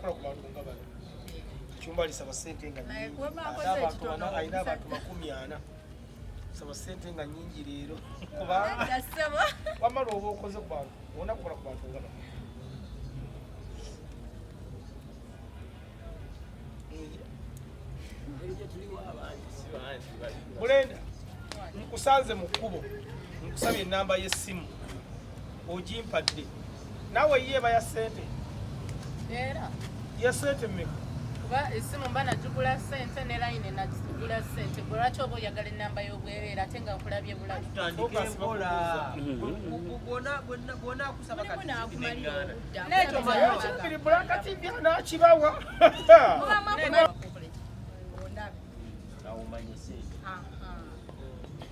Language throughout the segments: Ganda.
onakula ku bantu nga bano chumba lisaba sente nga nyingi aina abantu 40 saba sente nga nyingi leero kuba wamala oba okoze ku bantu onakula ku bantu nga bano Mulenda nkusanze mu kkubo nkusabye enamba y'essimu ogimpadde naawe yeeba ya ssente era ya ssente mmeka kuba essimu mba nagigula ssente ne layini nagigula ssente gwe lwaki oba oyagala ennamba y'obwereere ate nga nkulabye bulabi bwona akusaba nekyo kiri bulakati byanakibawa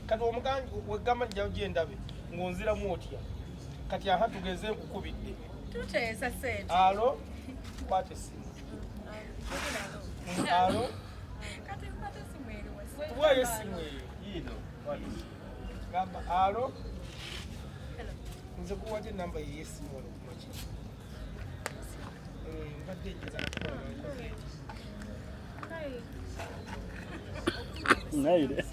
kati omuganji wegamba njawo gyendabe ng'onziramu otya kati aha tugeze nkukubidde tuteesa ssente alo kwata essimu alo tuwayo essimu eyo gamba alo nze kuwate enamba yeyessimu wano kumaki mbadde njeza Naire.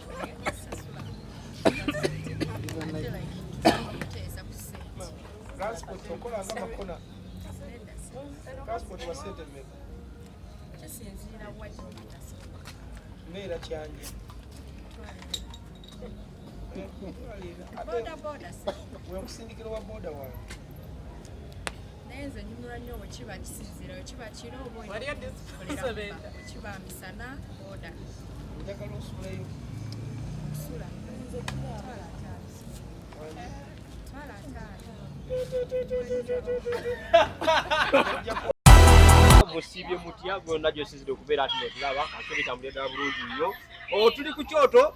Transport okola nga makona. Transport wa sente mmeka. kisinziira wajja Neera kyanje. We okusindikira wa boda wange. naye nze nyumirwa nnyo bwe kiba kisinziira bwe kiba kiro oba kiba misana boda Njagala osuleyo. kusula Musibye mutya gonna gyosizidde okubeera ati notulaba ate bitambulira ddala bulungi nnyo. Tuli ku kyoto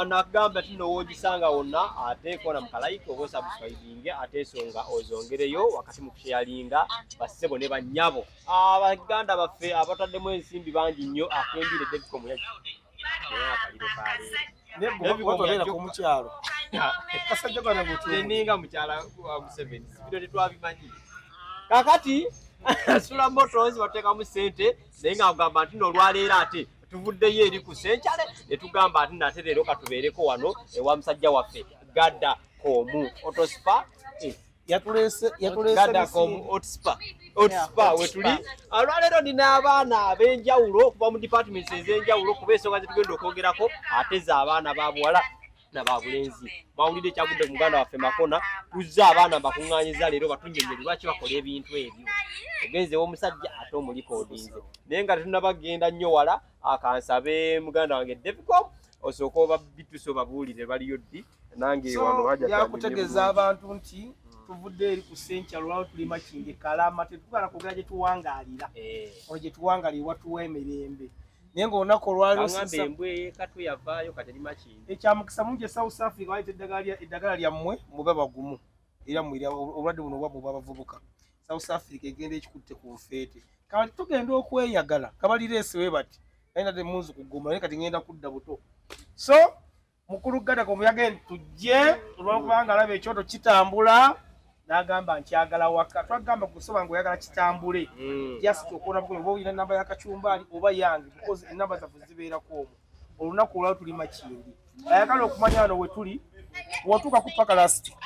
nakugamba ati nowoogisanga wonna ate kona mu kalayika oba osubscribinge ate ensonga ozongereyo wakati mu kusharinga bassebo ne bannyabo abaganda baffe abataddemu ensimbi bangi nnyo akembire David Muyagi akaliro Nebwotolera ku mukyalo. Kasajja gwana ninga mukyala wa Museveni bino tetwabimanyi kakati Sula Motors bateekamu ssente naye nga agamba nti n'olwaleero ate tuvuddeyo eri ku Ssenkyale ne tugamba ati nate leero katubeereko wano ewa musajja waffe Gadda Komu Otospa yatulese Gadda Komu Otospa wetuli olwaleero nina abaana ab'enjawulo okuva mu departments ez'enjawulo kuba ensonga zetugenda okwogerako ate ze abaana ba buwala n'ababulenzi mawulire ekyagudde ku muganda waffe Makona tuzze abaana bakuŋŋaanyiza leero batunyonye lwaki bakola ebintu ebyo ogenzewo omusajja ate omulikoodinze naye nga tetunnabagenda nnyo wala akansabe muganda wange Devicom osooka oba bituso babuulire baliyo ddi nange wano haja yakutegeeza abantu nti tuvudde eri ku Ssenkyalo lwalo tuli Makindye Kalama tetukala kwogera gye tuwangaalira olwo gye tuwangaalira watuwa emirembe naye ng'olunaku olwaliro embwe katwe yavaayo kateri Makindye ekyamukisa mungi e South Africa waleta eddagala lyammwe mube bagumu era mwira obulwadde buno bwa buba abavubuka South Africa egenda ekikutte ku nfeete kati tugenda okweyagala kabalireesewe bati naye nate munzu kuguma naye kati ngenda kudda buto so mukulu Gadda Komu yagenda tujje olwokubanga alaba ekyoto kitambula n'agamba nkyagala waka twagamba kusoba ng'oyagala kitambule just okuona bukume oba olina ennamba y'akacumbaali oba yange because ennamba zaffe zibeerako omwo olunaku olwalo tuli Makindye ayagala okumanya wano we tuli wotuuka ku paka lasti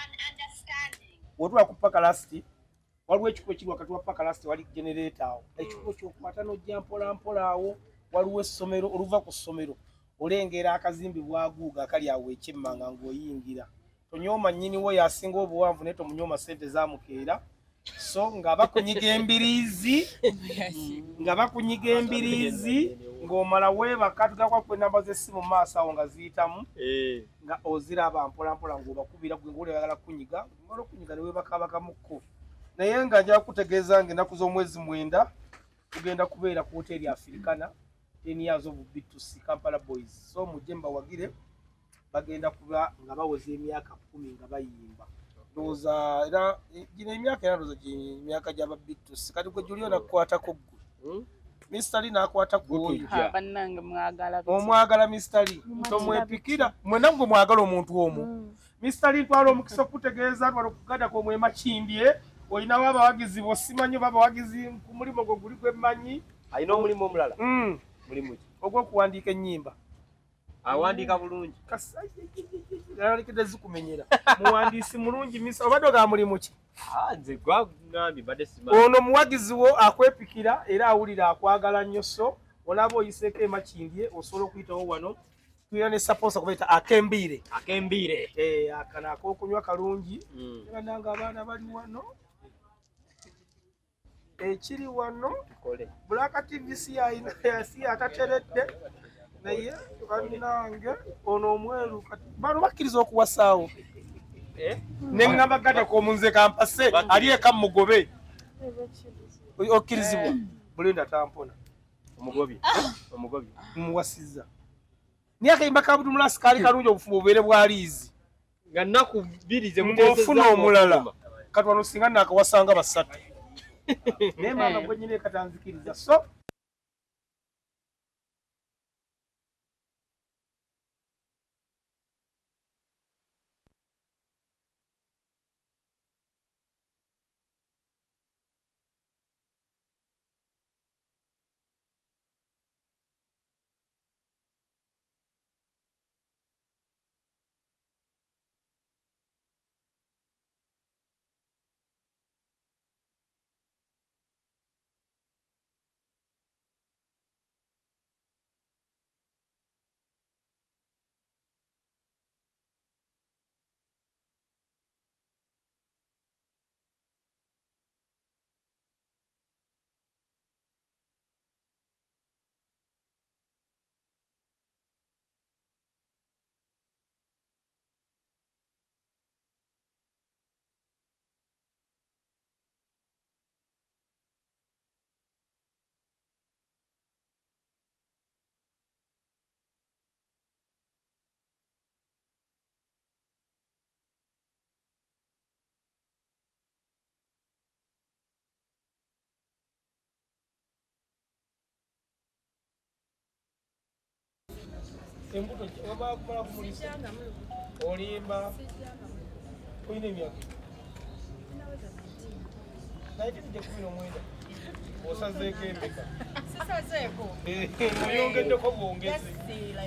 waliwo ekikubo ekiri wakati wa paka lasti wali generator awo ekikubo kyokwata n'ojja mpola mpola awo waliwo essomero oluva ku ssomero olengera akazimbi bwaguuga akali awo ekyemmanga ng'oyingira tonyooma nnyiniwo yasinga obuwanvu naye tomunyooma ssente zamukeera so nga bakunyiga embiriizi ng'omala weebaka tugakwaku ennamba z'essimu mu maaso awo nga ziyitamu nga oziraba mpola mpola ng'obakubira gwe ng'oli oyagala kunyiga omala okunyiga ne weebakabakamuko naye nga njala kutegeeza ng'ennaku z'omwezi 9 tugenda kubeera ku hoteri Africana 10 years of B2C Kampala Boys so mujje mbawagire bagenda kuba nga bawoza emyaka 10 nga bayimba ndowooza era gino emyaka era ndowooza emyaka gy'aba B2C kati gwe Julio nakukwatako ggwe Mr. Lee nakwatako oyo bannange mwagala omwagala Mr. Lee tomwepikira mwena gwe mwagala omuntu omwo Mr. Lee twala omukisa okutegeeza twala ku Gadda Komu Makindye olinawo abawagizi bosimanyi oba abawagizi ku mulimu gwo guli gwemmanyi alina omulimu omulala mulimu ki ogw'okuwandiika ennyimba awandiika bulungi alikete zikumenyera muwandiisi mulungi misa obadde ogaa mulimu ki nze gwagambye badde simanyi ono muwagizi wo akwepikira era awulira akwagala nnyo so olaba oyiseeko emakindye osobola okuyitawo wano tulina ne saposa kubaita akembiire akana ak'okunywa kalungi ebadanga abaana bali wano ekiri wano Black TV si atateredde naye bannange ono omweru bano bakkiriza okuwasaawo neŋŋamba Gadako omunze kampase ali eka mugobe okkirizibwa Bulinda tampona omugobi mumuwasizza niye akayimba ka Abdulmulasi kaali kalungi obufumu obubeere bwaliizi nga nnaku bbiri ze ng'ofuna omulala kati wano singa naakawasanga basatu naye mama gwe nnyina ekatanzikiriza so embuto oba kumala kumulisa olimba oyina emyaka naye titujja 19 osazeeko emeka oyongeddeko bwongezi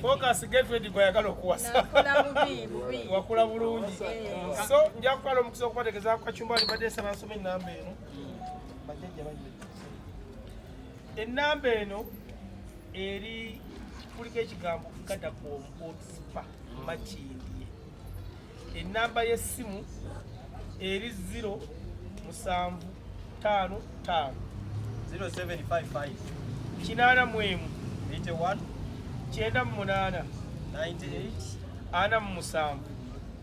focus get ready gwayagala okuwasa wakula bulungi so nja kukwala omukisa okubategeeza ku kacumbali badde nsaba nsoma ennamba eno bajjajja bajja ennamba eno eri kuliko ekigambo Gadako Otspa makindye ennamba y'essimu eri 075 0755 81 81 98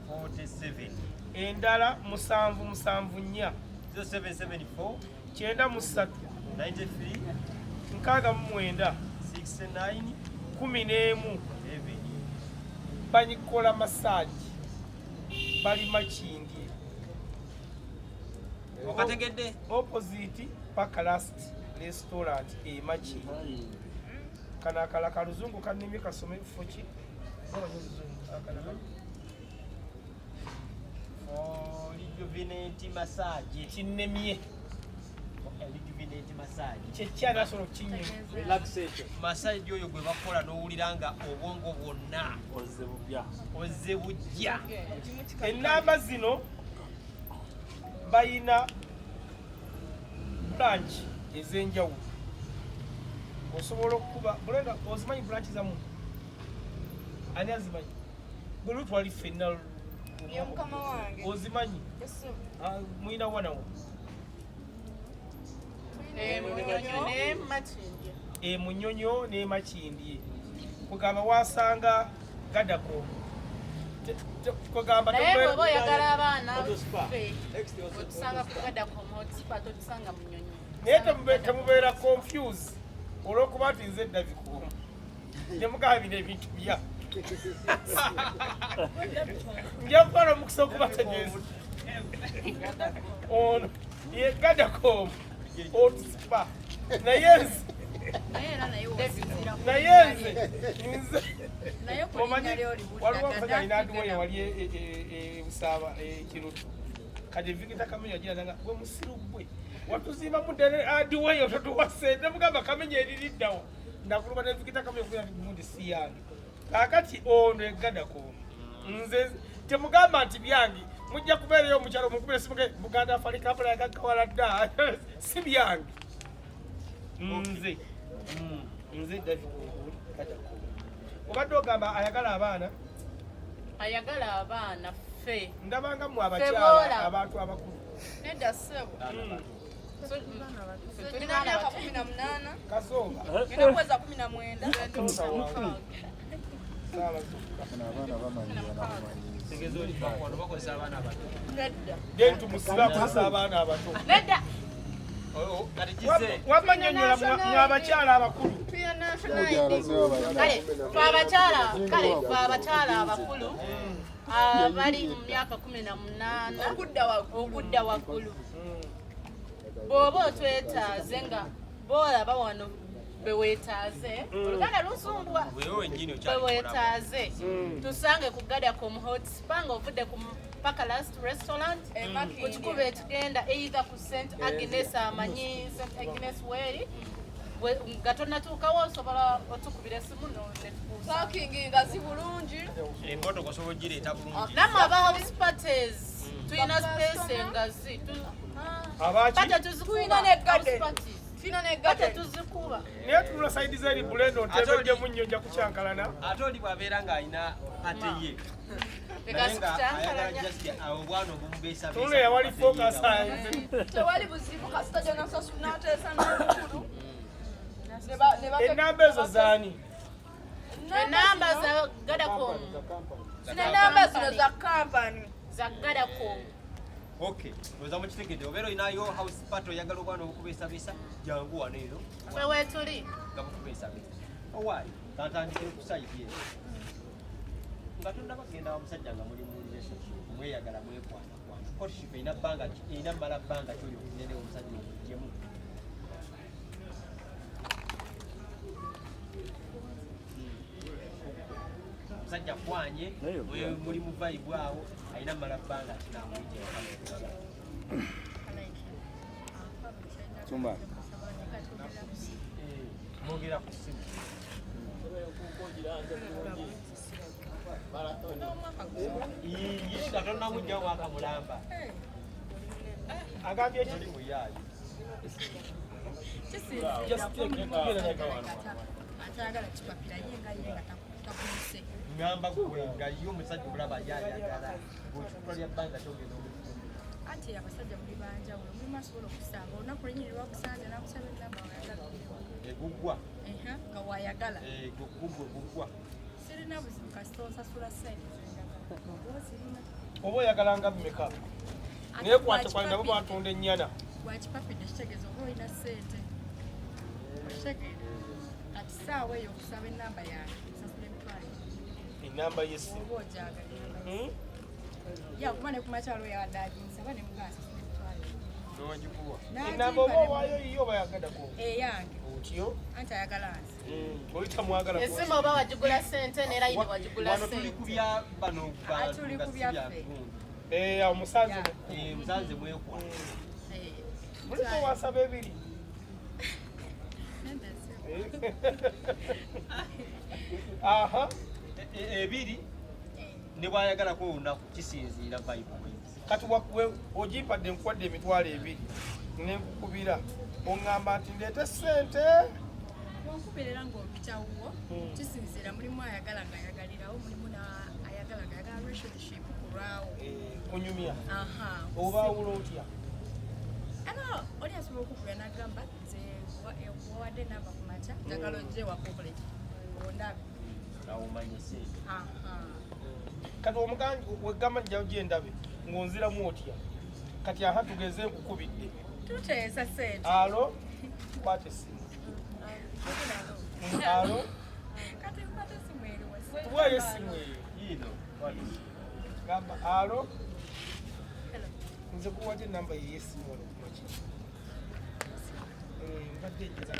47 endala 774 0774 93 93 69 69 11 banyikola massage bali makindye okategedde opposite Pakalast restaurant makindye kana akala kaluzungu kanimye kasome fuki rejuvenate massage kinnemye rejuvenate massage kyekyana asobola okukinywa relaxation massage oyo gwe bakola n'owulira nga obwongo bwonna ozze bujja ennamba zino bayina branch ez'enjawulo osobola okukuba Bulinda ozimanyi branch zamu ani azimanyi bwe lutwali ffenna ozimanyi mwina wanawo Munyonyo ne Makindye kugamba wasanga Gadako kugamba naye bw'oba oyagala abaana otusanga ku Gadako Otspa totusanga Munyonyo naye temubeera confuse olw'okuba nti nze edda bikuuma temugaba bino ebintu bya nja kukola omukisa okubategeeza ono ye Gadako Otspa naye nze omanyi waliwo omusajja alina adiwoye wali ebusaaba ekirutu kati Victor Kamenyi agira gwe musiru gwe watuzimba mudere adiweyo totuwase namugamba Kamenyi eririddawo ndakuluma ne Victor Kamenyi kugira ndi si yange kakati ono egadako nze temugamba nti byange mujja kubeerayo omukyalo mukubire simuge Buganda Africa Kapula yagakawala dda si byange nze David gadako obadde ogamba ayagala abaana ffe ndabanga mu abakyala abantu abakulu nedda ssebo tulina myaka 18 kasonga ngenda kuweza 19 dentu musibakusa abaana abato wamanyonyola mwabakyala abakulu kale abakyala abakulu abali mu myaka 18 okudda waggulu bw'oba otwetaaze nga boolaba wano beweetaaze oluganda lusumbuwa beweetaaze tusange ku Gadacom Hot Spa nga ovudde ku Pacalast Restaurant kukikuba etugenda either ku St Agnes amanyi St Agnes Weri nga tonnatuukawo osobola otukubira esimu parking nga si bulungi emmotoka osobola ogireeta bulungi namwe aba house parties tulina space engazi tuzikuba naye tunula saidi zeri bulendo ntebedde munnyo nja kucyankalana ate oli bw'abeera ng'alina pate ye obwana obumubeesa tunula yawali focus tewali buzibu kasita jona sasu nateesa n'obukulu enamba ezo zaani enamba za Gadacom enamba zino za kampani za Gadacom. Okay, oza mukitegedde obeera olinayo house party oyagala obwana obukubeesabeesa jangu wano eno ffe weetuli nga bukubeesabeesa owaayi kantandikire ku sayidi eyo nga tonnaba kugenda wa musajja nga muli mu relationship mweyagala mwekwanakwana courtship erina mmala bbanga kyoli okunene omusajja okugjemu omusajja kwanye muli mu vibe awo alina mmala bbanga kinamuyitira mwogera ku ssimu nga tonnamugjawo mwaka mulamba agambye oli muyaayi atayagala kipapira yenga takulise ngamba gwe nga ye omusajja obulaba yayagala bwekikula lya bbanga togenda ate abasajja muli banjawulo mulimu asobola okusanga olunaku lwenyini lwakusanja nakusaba enamba wayagala eguggwa nga wayagala guggwa sirina buzibu kasita osasula sente zengagala oba oyagalanga bumeka naye kwate kwali nabo batunda ennyana bwakipapidde kitegeeza oba olina sente okitegeera kati saawa eyo okusaba enamba yange sasula emitwalo enamba y'essimu oba ojagalira yakuba ne kumakyalo yawaddaginsaba ne mugasa sasula emitwalo nogikuwa enamba oba owaayo yiyo bayagadako eyange otyo anti ayagala nsi oyita mwagala esimu oba wagigula sente ne layini wagigula wano tuli ku bya bano tuli ku byaffe awo musanze musanze mwekwa muliko wasaba ebiri aha ebiri ne bwayagalako olunaku kisinziira bayibuli kati ogimpadde nkuwadde emitwalo ebiri nenkukubira oŋŋamba nti ndeete ssente wankubirira ng'opitawuwo kisinziira mulimu ayagala ngaayagalirawo mulimu ayagala ngaayagala relationship kulwawo kunyumya obaawula otya ano oli asobola okukubira nagamba nze wawadde enamba ku makya njagala ojje wakokoleki ondabe awumanyise kati omuganji wegamba njao gyendabe ng'onziramu otya kati aha tugeze nkukubidde tuteesa sente alo kwata essimu alo kati nkwata essimu eriwo tuwayo essimu eyo gamba alo nze kuwadde enamba yeyessimu wano kumaki mbadde njeza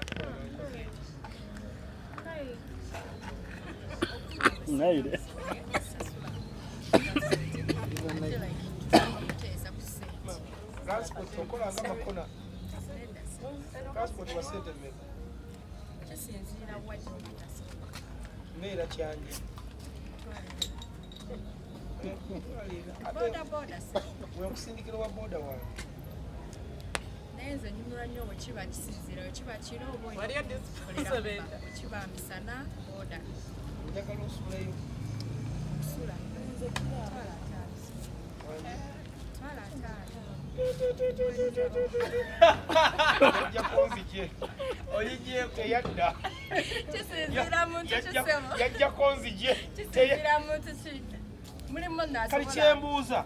tokolanga makona passport wa sente mmeka kisinziira wajja obutasobola mbeera kyanje bodaboda wekusindikira wa boda wange naye nze nyumirwa nnyo bwe kiba kisinziira bwe kiba kiro oba kiba misana boda njagala osuleyo kusula twala ojja konzije oyigyeko eyadda kisinziira muntu kisebo yajja konzije kisinziira muntu ki mulimu kali nasobola kyembuuza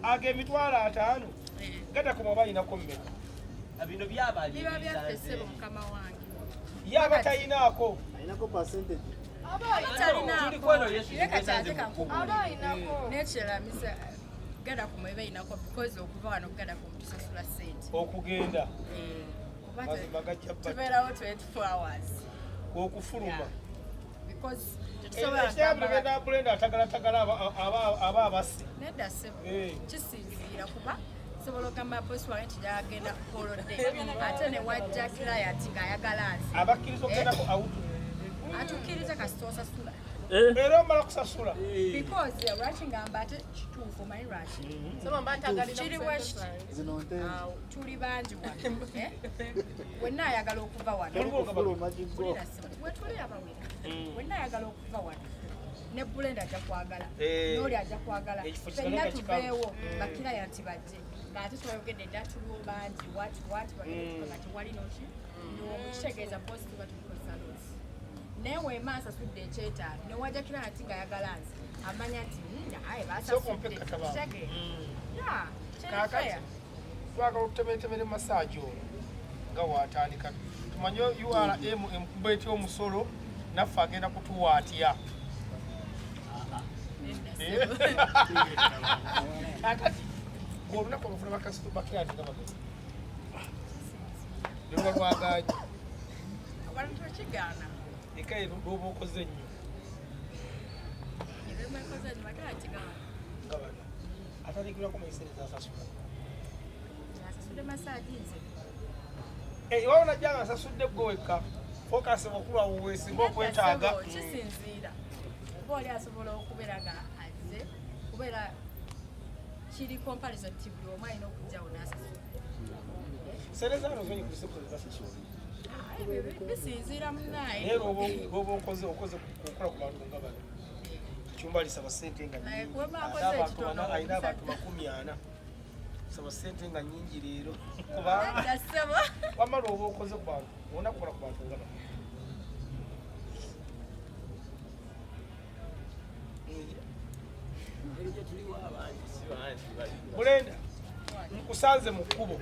ago emitwalo 5 gata ku mwaba ayinako mmeka bino biba byabaliriza byaffe ssebo mukama wange yaba tayinaako nekyeramisa gada ku mweba ayinako because okuva wano gada ku mutusasula sente okugenda kuba mazima gajja tubeerawo 24 hours okufuluma because ekyabulugenda bulenda atagalagala aba abasi nedda ssebo kisinziira kuba sobola okugamba bosi wange nti gyagenda holode ate ne wajja client ng'ayagala nsi abakkiriza okgendako awutu atukkiriza kasita osasula era omala kusasula because lwaki ngamba ate kituufu omanyi lwaki kiriwo tuli bangi wano wenna ayagala okuva wano wetuli abawera wenna ayagala okuva wano ne bulenda ajja kwagala n'oli ajja kwagala fenna tuveewo bakirayanti bajje ng'ate twayogedde dda tuliwo bangi wati nga tewali noki kitegeeza posi tuba tukozesa losi naye wema asasudde ekyetaano ne wajja kirayanti ng'ayagala nsi amanya nti aye basasudde kitegeeza kakati twagala okutemetemere masaaji olwo nga watandika tumanye urm enkuba etya omusolo naffe agenda kutuwaatya kakati ng'olunaku olufuna bakasitu bakirati nga bagezi luba lwagaji abantu bakigaana ekaye lwoba okoze nnyo ebemekoze nibagala kigaana nga bano atalikirako maisereza asasula asasudde masaaji nze waba najjanga asasudde gwe wekka fokasi okula weesinga okwetaaga kisinziira oba oli asobola okubeera nga azze kubeera kiri comparison ti buli omu alina okujjawo n'asasula serezano zonyikulisikulibasasula bisinziira munaye naye lwoba okoze okukola ku bantu nga bano kyumba lisaba sente nga alina abantu 40 saba sente nga nyingi leero kubanga wamala oba okoze ku bantu wona kukola ku bantu nga bano bulenda nkusanze mu kkubo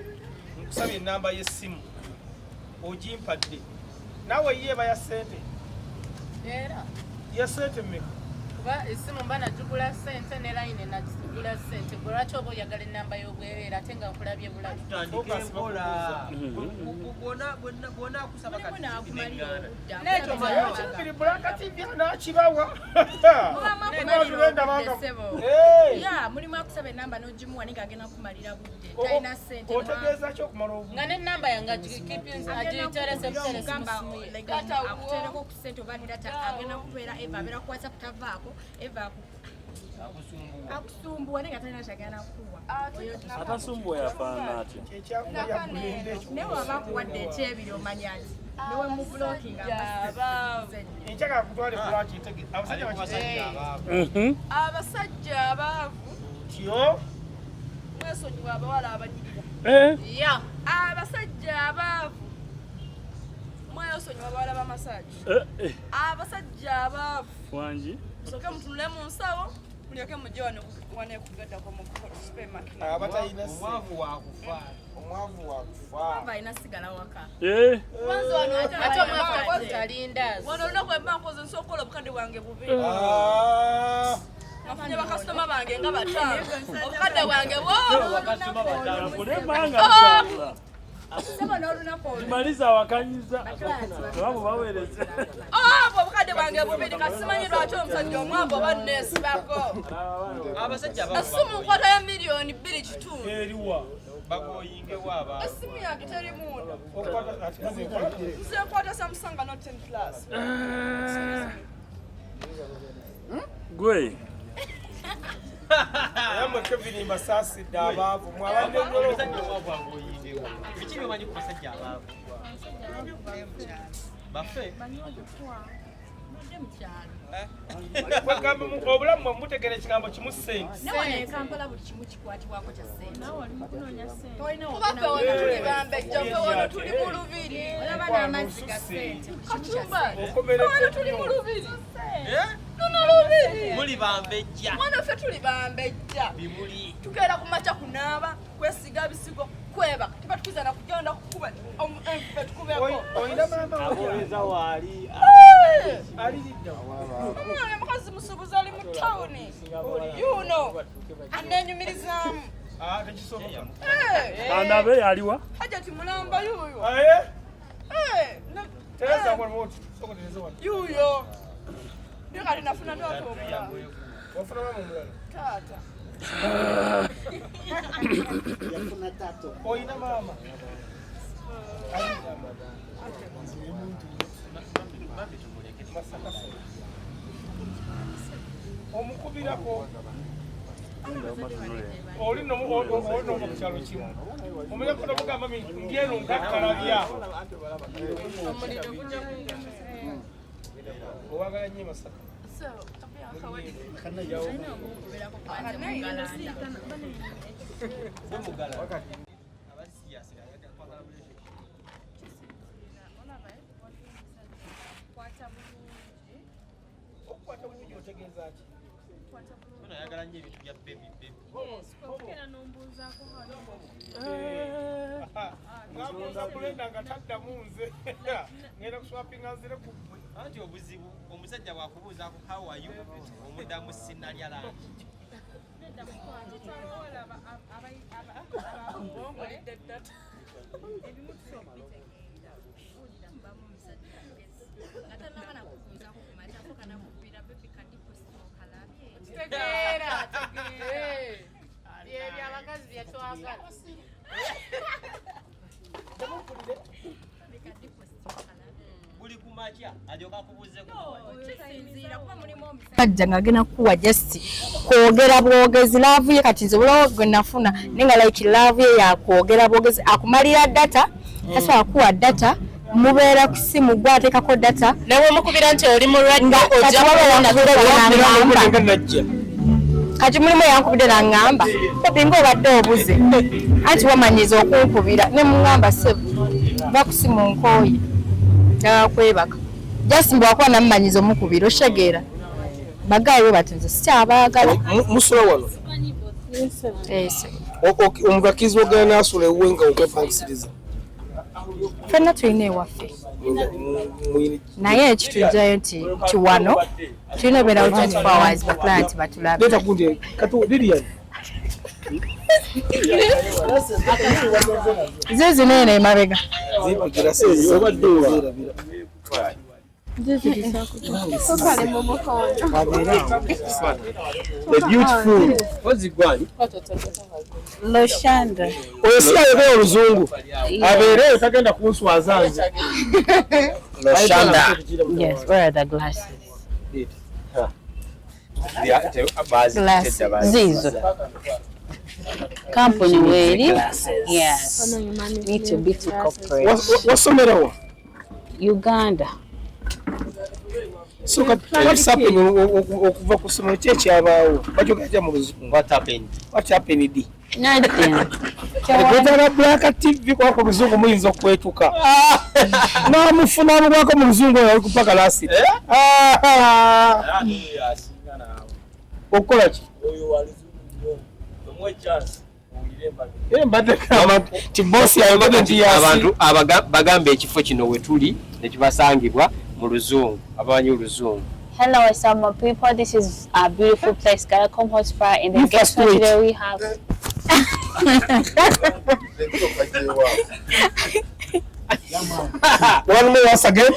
nkusabye enamba y'essimu ogimpadde naawe yeeba ya sente ya sente mmeka kuba essimu mba nagigula ssente ne layini nagigula ssente gwe lwaki oba oyagala ennamba y'obwereere ate nga nkulabye bulabi bwona akusaba mulimu n'akumalira kiri bulakati byanakibawa ya mulimu akusaba enamba n'ogimuwa naye ng'agenda kumalira budde talina ssente otegeeza ki okumala obudde nga n'ennamba yange agiterese akutereko ku ssente oba data agenda kubeera eva abeera ku whatsapp tavaako eva akusumbuwa naye nga talina kyagenda kuwa atasumbuwa yafaana atya naye waba akuwadde ekyebiri omanya nti newe mu blocking enkyaka kutwale kulakitege abasajja abaavu tyo mwesonyiwa abawala abanyirira abasajja abaavu mwesonyiwa abawala b'amasaji abasajja abaavu wangi soke mutunule mu nsawo mulyoke mujje wane kugaddako mu supermarket abatalina omwavu wakufa ava alina sigala waka ate omwavu talindazi wano olunaku emba nkoze nsobola okukola obukadde bwange bubiri nafunye bakasitoma bange nga 5 obukadde bwange sebo n'olunaku maliza wakanyiza wabo bawereze obwo obukadde bwange bubiri kasimanyi lwaki omusajja omwavu oba neesibako abasajja esimu nkwata ya miliyoni 2.2 eriwa bagoyinge waba Esimu yange teri munda. Okwata ati Nze nkwata Samsung Note 10 Plus. Gwe. Yamwe Kevin Masasi dabavu mwabande ngolo omusajja owavu agoyinge wa biki byomanyi ku basajja abaavu bafe kwegamba obulamu mutegere ekigambo kimu ssente nawe ne Kampala buli kimu kikwatibwako kya ssente. Nawe oli mu kunoonya ssente. Tolina Kuba ffe wano tuli bambejja, ffe wano tuli mu lubiri. olaba n'amazzi ga ssente. Kacumba, okomere wano tuli mu lubiri. eh Tuno lubiri. muli bambejja Wano ffe tuli bambejja. bimuli Tugenda ku makya kunaaba, kwesiga bisigo, kwebaka. Tuba tukizana kugenda kukuba enfufe tukubeko. oyina mama aboweza waali alidda Omwana mukazi musuubuzi ali mu tawuni. Yuno. Annenyumirizaamu. tekisoboka Anabe aliwa? Hajati mulamba yuyo. aye Na- tereza kwa moto sokotereza wano yuyo. Ndikali nafuna taata omulala. wafuna mama omulala Taata. oyina mama omukubirako oli nomu kukyalo kimu omanyako nomugamba ngeno nkakkalabya owagala nnyo Masaka okukwata bulungi otegeeza ki ayagala nnyo ebintu bya bebi ngabuuza kulenda nga taddamu nze ngenda kuswapinga nzire ku ggwe anti obuzibu omusajja bwakubuuzaku how are you omuddamu sinalya langi Tegeera. Byebyo abakazi bye twagala. buli kumakya alyoka akubuuzeko Kajja ng'agenda kukuwa just kwogera bwogezi laavu ye kati nze bulawo gwe nafuna nenga like laavu ye yakwogera bwogezi akumalira data tasobola kukuwa data mubeera ku simu gwe ateekako data Nawe mukubira nti oli mulwadde kati waba yankubidde najja kati mulimu yankubidde n'aŋŋamba Bobi ng'obadde obuze anti wamanyiza okunkubira ne muŋŋamba ssebo ba ku simu nkooye njagala kwebaka just mbu wakuba namumanyiza omukubira oshegeera bagaayo bati nze sikyabaagala musula wano omugakizi ogenda nasula ewuwe nga okwepangisiriza ffenna tulina ewaffe naye ekitujjayo nti kiwano tulina obeerawo 24 hours baclient batulabe leta kundi katu Lilian ze zino emabega zipigira sezi obadde owerabira the beautiful ozigwani Loshanda oyo si ayogera oluzungu abeere tagenda kunswaza nze Loshanda. yes where are the glasses Zizo. Company weeri. Yes. Need to be to corporate. wasomera wa Uganda. so what's happening okuva ku ssomero ki ekyabaawo bakyogera mu luzungu what happened what happened Nothing. Kwetaaga Black TV kwako muzungu muyinza okwetuka n'amufuna amugwako mu luzungu oyo ali kupaka lasi okukola ki mbadde ti bosi ayogedde nti abantu bagamba ekifo kino we tuli ne kibasangibwa mu luzungu abamanyi oluzungu Hello, Asama people. This is a beautiful place, Karakom Hot Spa. In the You guest first today we have. one more once again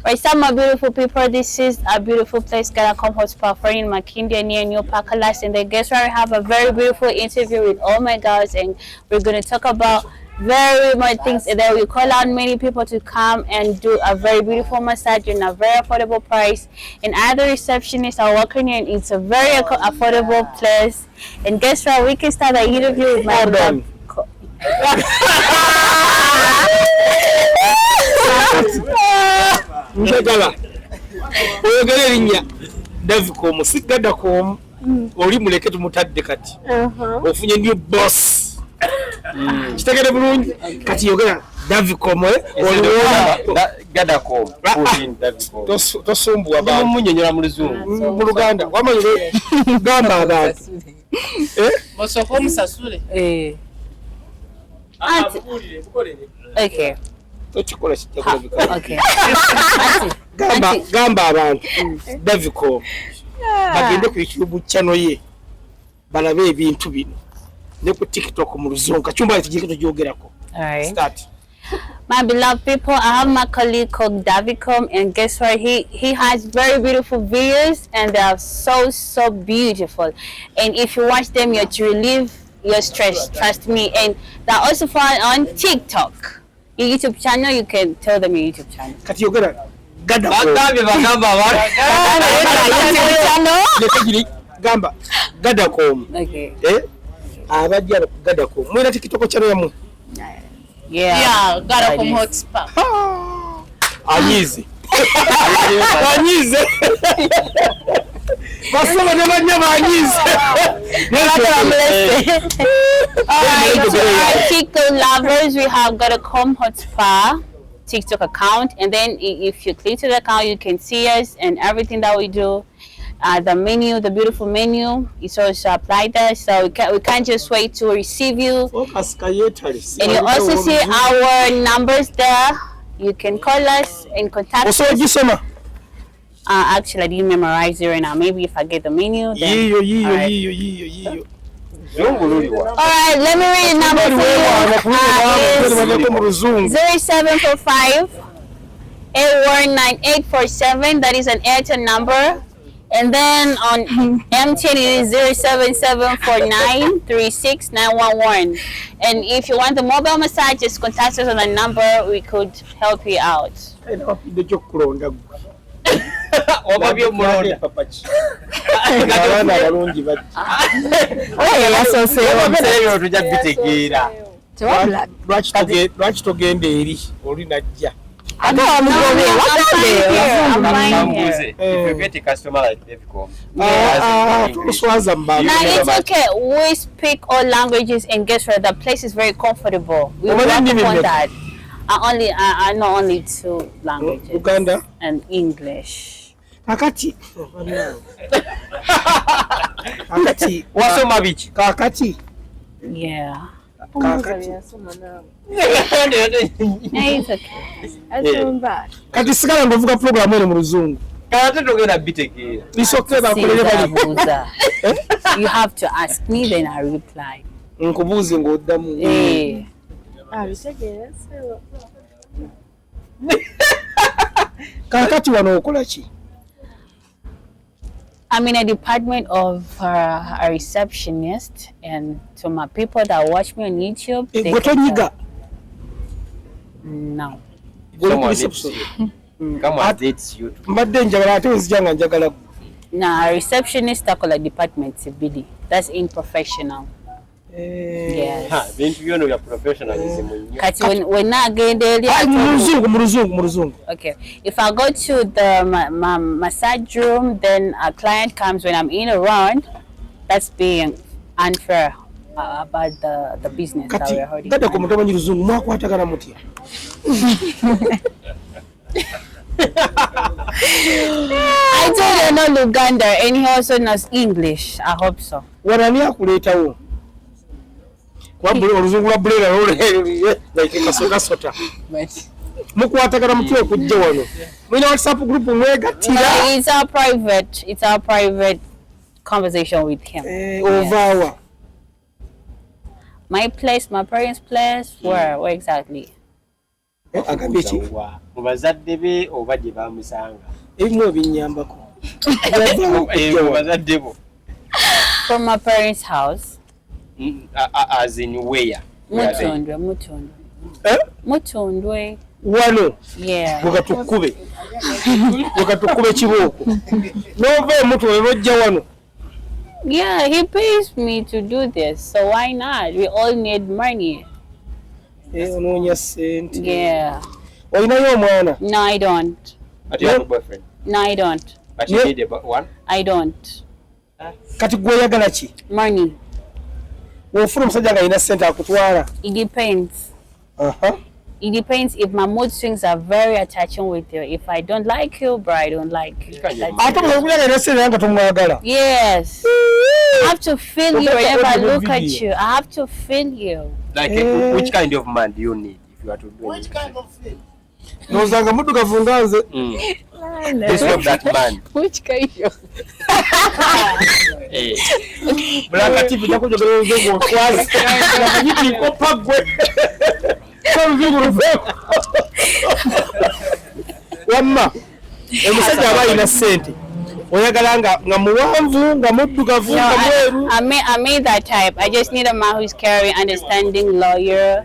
Right, some my beautiful people, this is a beautiful place, Galacom Hot Spa for in Makindye near New Pakalas. And then guess where I have a very beautiful interview with all my girls, and we're going to talk about very much things. And then we call out many people to come and do a very beautiful massage in a very affordable price. And other receptionists are working here, and it's a very affordable place. And guess what? We can start the interview with my njagala oyogera erinnya Davicom si Gadacom oli muleke tumutadde kati ofunye new boss kitegere bulungi kati yogera Davicom Gadacom tosumbuwa bamunnyonnyola mu luzungu mu Luganda wamanyire gamba abantu Bosoko omusasule. Okay. Okikola kijja kulabika. Okay. Gamba abantu Davicom bagende ku YouTube channel ye balabe ebintu bino ne ku TikTok mu luzungu kachumba kijiko tujogerako. All right. Start. My beloved people, I have my colleague called Davicom, and guess what? He has very beautiful videos, and they are so beautiful. And if you watch them, you're to relieve your stress. Trust me. And they're also found on TikTok. Your YouTube channel, you can tell them your YouTube channel. Kati yogera bagamba gamba Gadacom. Okay. Abajja ku Gadacom. Mwina TikTok channel yamu. Yeah, Galacom Hot Spa. Anyize. Anyize. Basoma ne banya banyize. Alright, TikTok lovers, we have Galacom Hot Spa TikTok account, and then if you click to the account, you can see us and everything that we do. The menu, the beautiful menu, is also applied there, so we can't just wait to receive you. And you also see our numbers there. You can call us and contact us. Actually, I didn't memorize it right now. Maybe if I get the menu, then... Alright, let me read the number for you. 0745 819 That is an Airtel number. And then on MTN it is 07749 36911. And if you want the mobile massage, just contact us on the number. We could help you out. Lwaki togenda eri oli najja I'm fine here. If you get a customer like Davicom, Now it's okay. We speak all languages, and guess what? The place is very comfortable. We work on that. I know only 2 languages. Uganda and English. Kakati wasoma biki kakati Yeah. kakati It's okay. kati sigala ndovuga program eno mu luzungu kati togenda bitegeera lisoke bakolere bali You have to ask me, then I reply. nkubuuze ng'oddamu kakati wano okola ki? I'm in a department of a receptionist, and to my people that watch me on YouTube, they Gwe tonyiga? No. Mbadde njagala ate wezijja nga njagala. Nah, receptionist akola department Sibidi. That's unprofessional. Yes. Bintu byono bya professionalism. Kati when I get there, mu luzungu. Okay. If I go to the massage room, then a client comes when I'm in around. That's being unfair about the business that we're holding. Kati ko mutamanyi luzungu mwakwatagana mutya. I told you know Luganda, and he also knows English. I hope so. Warani akuleetawo? Oluzungu lwa bulera like kasota. Mukwatagana mutya okujja wano. Mwina WhatsApp group mwegattira. It's our private conversation with him. Over. My place, my parents' place, where exactly? Agambye ki? Mu bazadde be oba gye bamusanga. Ebimu ebinnyambako. Mu bazadde bo. From my parents' house. As in where? Mutundwe. Wano. Yeah. Mukatukube kibooko. Nova Mutundwe lojja wano. Yeah, he pays me to do this, so why not? We all need money. Onoonya sente. Yeah. Olinayo omwana? No, I don't. But you have a boyfriend? No, I don't. But you need one? I don't. Kati gwe oyagala ki? Money. Wofuna omusajja nga alina sente akutwala? It depends. It depends if my mood swings are very attaching with you. If I don't like you, bro, I don't like you. Ate bw'okulya alina sente nga tomwagala? Yes. I have to feel you whenever I look at you. I have to feel you. Like which kind of man do you need if you are to do Which kind of thing? Nozanga muddugavu nga nze. This of that man. Which kind of? Bulanga TV takujogera oluzungu otwale. Nakanyitiiko paggwe. Oluzungu luveeko. Wamma, omusajja aba alina ssente. Oyagala nga muwanvu, nga muddugavu, nga mweru. I made that type. I just need a man who's caring, understanding, loyal,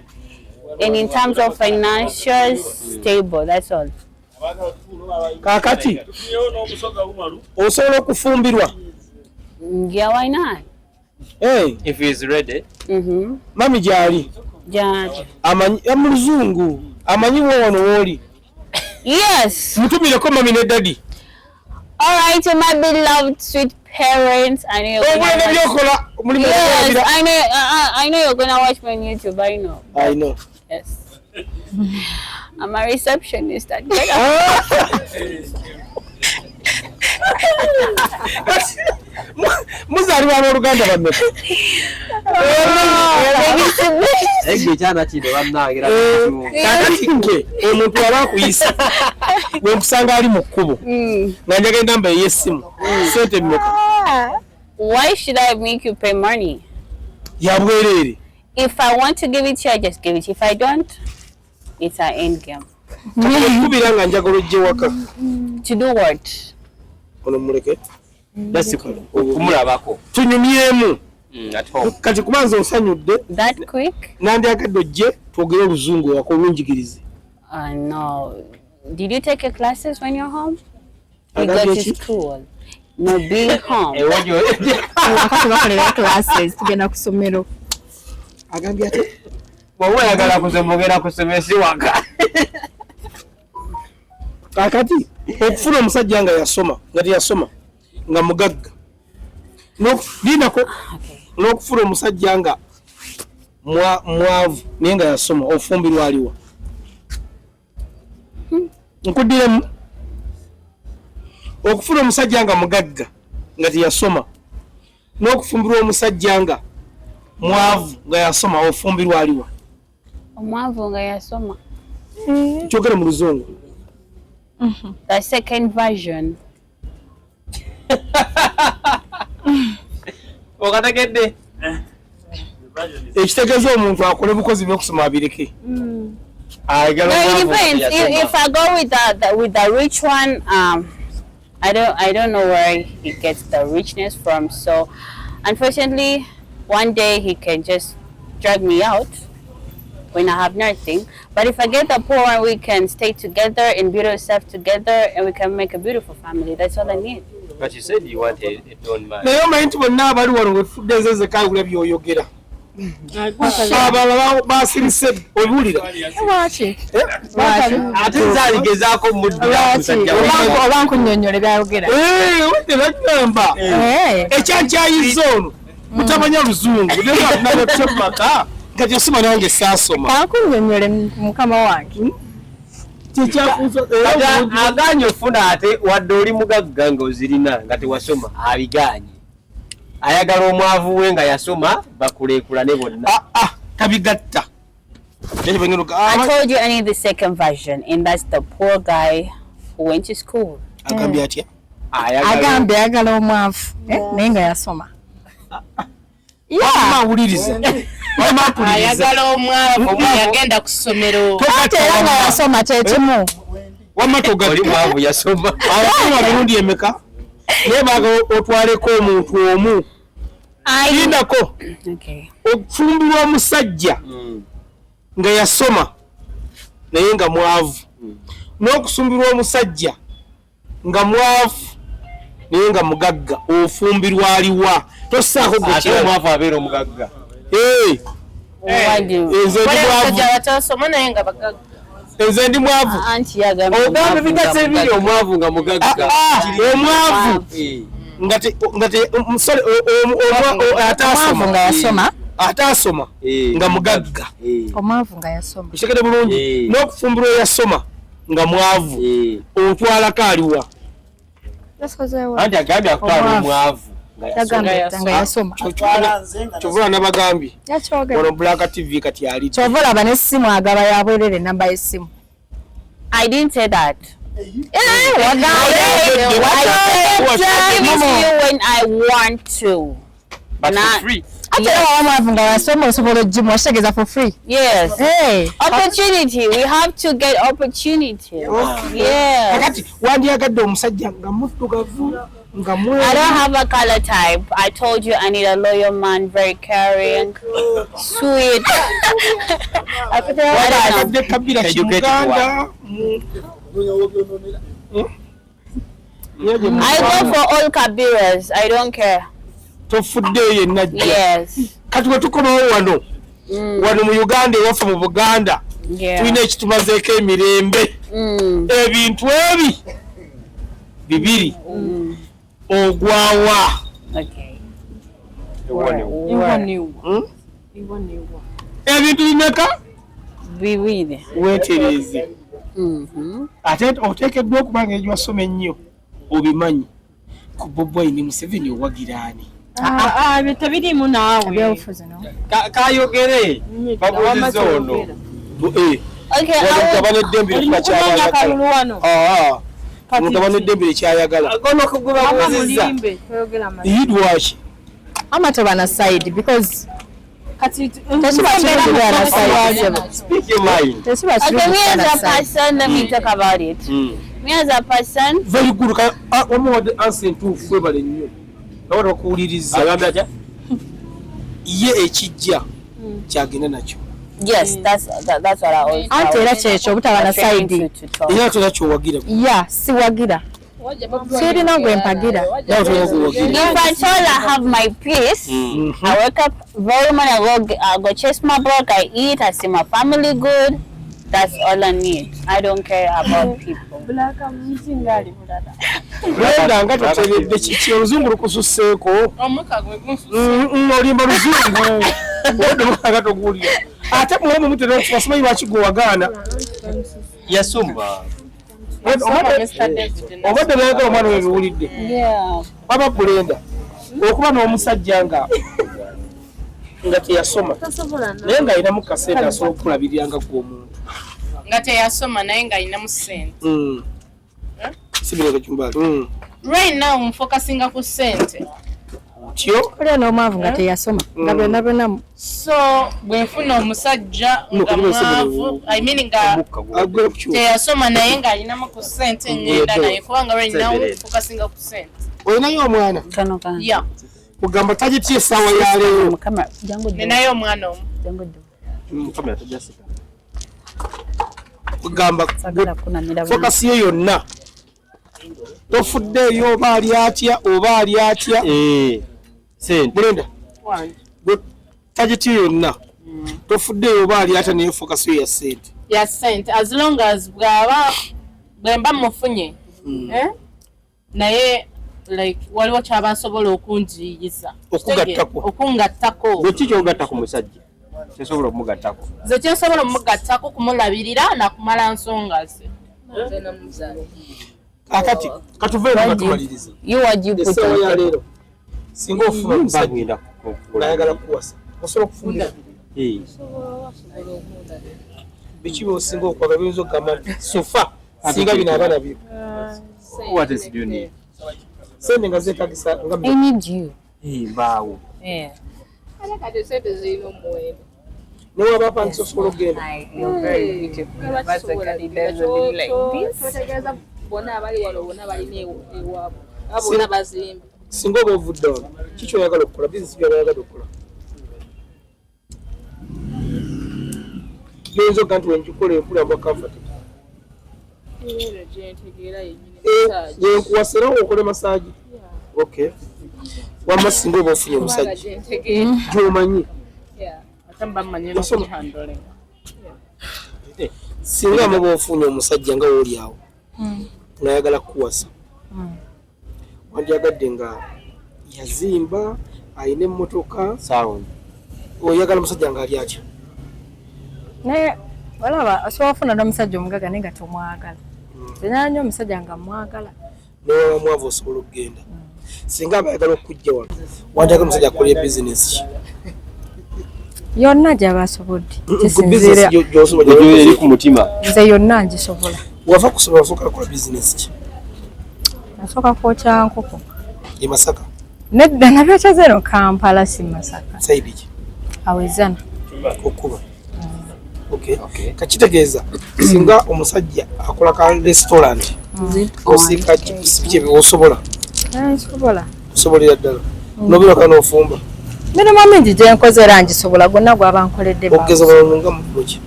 and in terms of financial, stable. That's all. Kaakati osobola okufumbirwa? Yeah, why not? Hey, if he is ready. Mami gyali? Gyali. Amanyi muluzungu. Amanyi wano woli? Yes. Mutumireko mami ne daddy. All right, to my beloved sweet parents, I know you're gonna yes, I know you're gonna watch me on YouTube. I know. I know. Yes. I'm a receptionist at Muzali wa Uganda bameka. Ekyana kino bannangira. Kakati nke omuntu aba akuyisa. Bwe nkusanga ali mu kkubo. Nga njagala namba y'essimu. Sente mmeka. Why should I make you pay money? Ya bwerere. If I want to give it to you, I just give it. If I don't, it's an end game. Kubira nga njagala ojje waka. To do what? Ono muleke. That's kumulabako. Tunyumyemu. At home. Kati kubanza onsanyudde. That quick? Nandyagadde ojje twogere oluzungu wako olunjigirize. No. Did you take your classes when you're home? You go to school. No, be home. Wakati bakolera classes tugenda ku ssomero. Agambye ate? Bw'oba oyagala kuzomogera ku ssomero si waka. Kakati okufuna omusajja nga yasoma nga teyasoma nga mugagga n'okufuna omusajja nga mwavu naye nga yasoma ofumbirwa aliwa nkuddiremu okufuna omusajja nga mugagga nga teyasoma n'okufumbirwa omusajja nga mwavu nga yasoma ofumbirwa aliwa Omwavu nga yasoma. Kyogera mu luzungu. The second version. Okategedde. Ekitegeeza omuntu akole bukozi by'okusoma abireke. No, it depends. If I go with the rich one, I don't know where he gets the richness from. So, unfortunately, one day he can just drag me out when I have nothing. But if I get the poor one, we can stay together and build ourselves together, and we can make a beautiful family. That's all I need. But you said you want a own man. Naye omanyi nti bonna abali wano wefudde nze kawula by'oyogera. Abalala basirise obuulira. Lwaki? Ate nze aligezaako muddira musajja oba nkunnyonnyola byayogera. Wedde bagamba ekyankyayiza ono mutamanya luzungu nabatya mu maka nga gyosoma nange saasoma. Kankunnyonnyole mukama wange. Aganye ofuna ate wadde oli mugagga nga ozirina nga tewasoma abiganye. Ayagala omwavu we nga yasoma bakuleekulane bonna. Tabigatta. I told you I need the second version, and that's the poor guy who went to school. Agambye atya? Agambye ayagala omwavu naye nga yasoma. Mawuliriza. ayagala omwavu yagenda ku ssomero ate era nga yasoma kyekimu wamatoga oli mwavu yasoma abasoma mirundi emeka nebaga otwaleko omuntu omu ayindako okufumbirwa omusajja nga yasoma naye nga mwavu n'okusumbirwa omusajja nga mwavu naye nga mugagga ofumbirwa aliwa tossaako omwavu abeera omugagga nze ndi mwavu ogambe bigase biri omwavu nga mugagga omwavu ataasoma nga mugagga omwavu nga yasoma kitegede bulungi n'okufumbirwa eyasoma nga mwavu otwalako aliwa anti agambye akutwala omwavu nga yasoma kyova nabagambye ono Black TV kati ali kyova olaba n'essimu agaba yabwerere enamba y'essimu. I didn't say that. I give you when I want to. but for free ate omwavu nga yasoma osobola ogimu okitegeeza for free. Yes. Hey. Opportunity. We have to get opportunity. Yeah. kati wandyagadde omusajja nga muddugavu nga I don't have a color type. I told you I need a loyal man, very caring, sweet. agadde kabira kimuganda I go for all Kabiras. I don't care. tofuddeyo yenna jja Yes. kati wetukomawo wano mu Uganda ewaffe mu Buganda tulina ekitumazeeko emirembe ebintu ebi bibiri ogwawa ebintu bimeka Bibiri. weetereeze ate oteekeddwa okuba nga ebyo wasoma ennyo obimanyi ku Bobi Wine Museveni owagira ani ebyo tebirimu naawe ebyobufuzi no kayogere babuuliza ono omugabane eddembe omugabane eddembe lyekyayagala kono kugubabuuliza idwaki amatoba na side because speak your mind Okay, me as a person, let me talk about it. Me as a person, very good wamuwadde ansi entuufu webale nnyo nawe bakuwuliriza agambye atya ye ekijja kyagenda nakyo yes, that's what I always. anti era kyekyo obutaba na side era tolina kyowagira ya siwagira sirina gwe mpagira. nawe tolina kwowagira If I told I have my peace, I wake up very morning, I go chase my work, I eat, I see my family good. That's all I need. I don't care about people. Brenda nga toteredde kiki oluzungu lukususseeko olimba luzungu odde mukanga toguwulira ate muwamu mutewasomanyi lwaki gwe wagaana yasumba obadde nayagala omwana webiwulidde aba Brenda okuba n'omusajja nga teyasoma naye ng'alinamu kaseera asobola okukulabirira nga gwe omuntu nga teyasoma naye ng'alinamu ssente. sibireka kyumbali Right now nfokasinga ku ssente. tyo Oli n'omwavu nga teyasoma nga byonna byonna So bwe nfuna omusajja nga mwavu, I mean nga agwera ku kyuma teyasoma naye ng'alinamu ku ssente ngenda naye kubanga right now nfokasinga ku ssente. olinayo omwana Yeah. kugamba tagitya essaawa ya leero Ninayo omwana omu. kamera tajasika kugamba fokasi ye yonna tofuddeeyo oba ali atya oba ali atya sente Brenda tagitya yonna tofuddeeyo oba ali atya naye fokasi yo ya ssente Ya ssente as long as bwe mba mufunye naye like waliwo kyaba asobola okunjiyiza okungattako bweki kyogatta ku musajja kyosobola okumugattako ze kyensobola omugattako kumulabirira nakumala nsonga ze. akati katuveeno katumaliriza essaawa ya leero singa ofuna omusajja nayagala kuwasa osobola okufunira biki byosinga okwagala biyinza okugamba nti sofa singa bino abaana byo what else do you need sente nga zeetagisa nga I need you. mbaawo kati sente zirina omuwendo. Newaba pansi osobola okugenda. You're very beautiful. That's a candy doesn't like this. Totegeeza bonna abali wano bonna balina ewaabwe. Bonna bazimbi. Singa oba ovudde wano kiki oyagala okukola bizinesi byoyagala okukola genzo kanti wenkikola empulambwa comfortable yenkuwasirawo okole masaji okay wamma singa oba ofunye omusajja gyomanyi singa muba ofunye omusajja nga wooli awo ngayagala kukuwasa wandyagadde nga yazimba ayina emmotoka oyagala musajja nga ali atya naye olaba osobola ofuna n'omusajja omugaga naye nga tomwagala zenyanyo omusajja nga mwagala newawa mwavu osobola okugenda singa abayagala okujja wano wandyagadde omusajja akolera bizinesi ki yonna gyabasobodde eri ku mutima nze yonna ngisobola wava kusobola osooka kola bizinesi ki nasooka kwokya nkoko e Masaka nedda nabyokya zeno Kampala si Masaka saidi ki awezana okuba okay kakitegeeza singa omusajja akola ka restaurant osika kye osobola osobolera ddala nobiraka n'ofumba mirimu mingi gye nkoze era ngisobola gonna gwaba nkoledde okugeza nga muki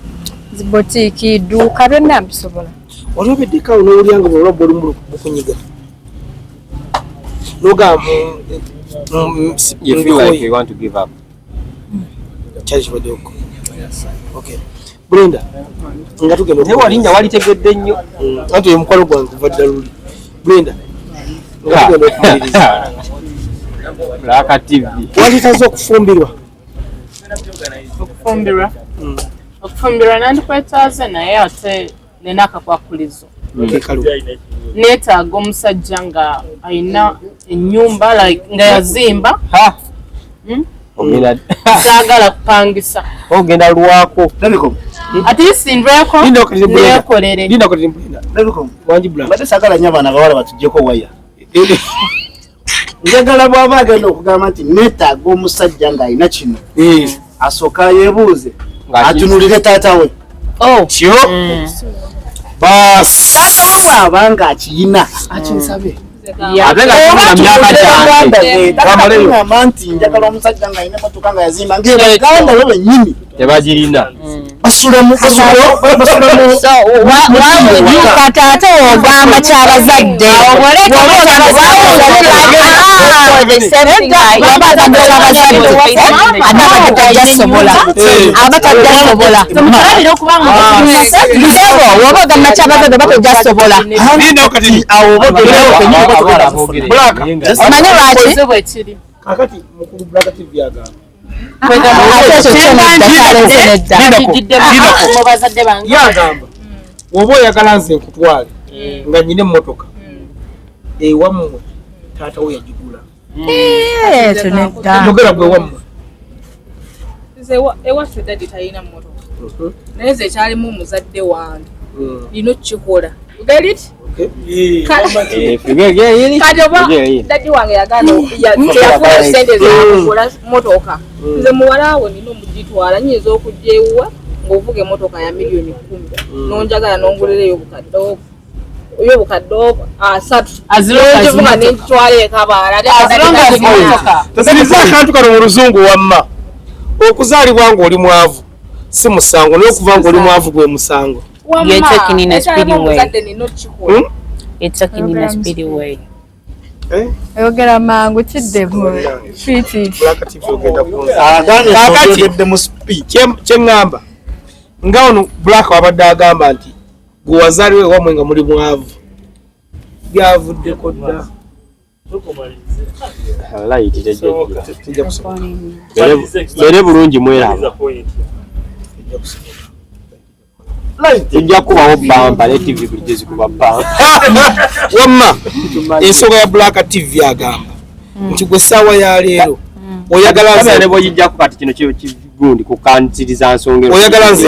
zibotiiki idduuka byonna mbisobola wali obeddekaawo n'olyanga bwolwabba oli mukunyiga nogamba you feel like you want to give up okay Brenda nga tugenda naye walinnya walitegedde nnyo anti oyo mukwano gwange kuva ddala luli Brenda nga tugenda okumaliriza Black TV walitaze okufumbirwa okufumbirwa nandikwetaaze naye ate nina akakwakulizo kekalu neetaaga omusajja nga ayina ennyumba nga yazimba saagala kupangisa ogenda lwako ate isindweko neekolere bate saagala nnyo abaana bawala batugyeko waya njagala bw'aba agenda okugamba nti neetaaga omusajja ng'alina kino asooka yeebuuze atunulire taata we kyo baasi taata we bw'aba ng'akiyina akinsabe ngamba nti njagala omusajja ng'alina emotoka nga yazimba ng'ebaganda we bennyini tebagirina kati ate ogamba kyabazadde woba ogamba kyabazadde oba tojasobola omanyi lwaki kakati mukulu Black TV agamba yagamba oba oyagala nze nkutwale nga nyina emmotoka ewammwe taata we yagigula yogera gwe wammwe ewaffe daddi talina mmotoka naye nze ekyalimu omuzadde wange lino kikola kati oba daddi wange yafuna sente zakugula motoka nze muwala we nina omugitwala nyinza okujja ewuwa ng'ovuga emmotoka ya miliyoni 10 nonjagala nongulira ey'obukadde 3 nongivuga nengitwala ekabaala tosiriza akantu kano mu luzungu wamma okuzaalibwa ng'oli mwavu si musango n'okuva ng'oli mwavu gwe musango You're taking in a speedy way. You're taking in a speedy way. oyogera mangu kiddemu Black TV ogenda kyeŋŋamba nga ono Black wabadde agamba nti gwe wazaaliwe wammwe nga muli mwavu byavuddeko dda bere bulungi mweraba ejja kubawo bamba ne TV bulijjo zikuba bamba wamma ensonga ya Black TV agamba nti gwe ssaawa ya leero oyagala nze ne bw'ogijjako kati kino kigundi kukansiriza nsonga oyagala nze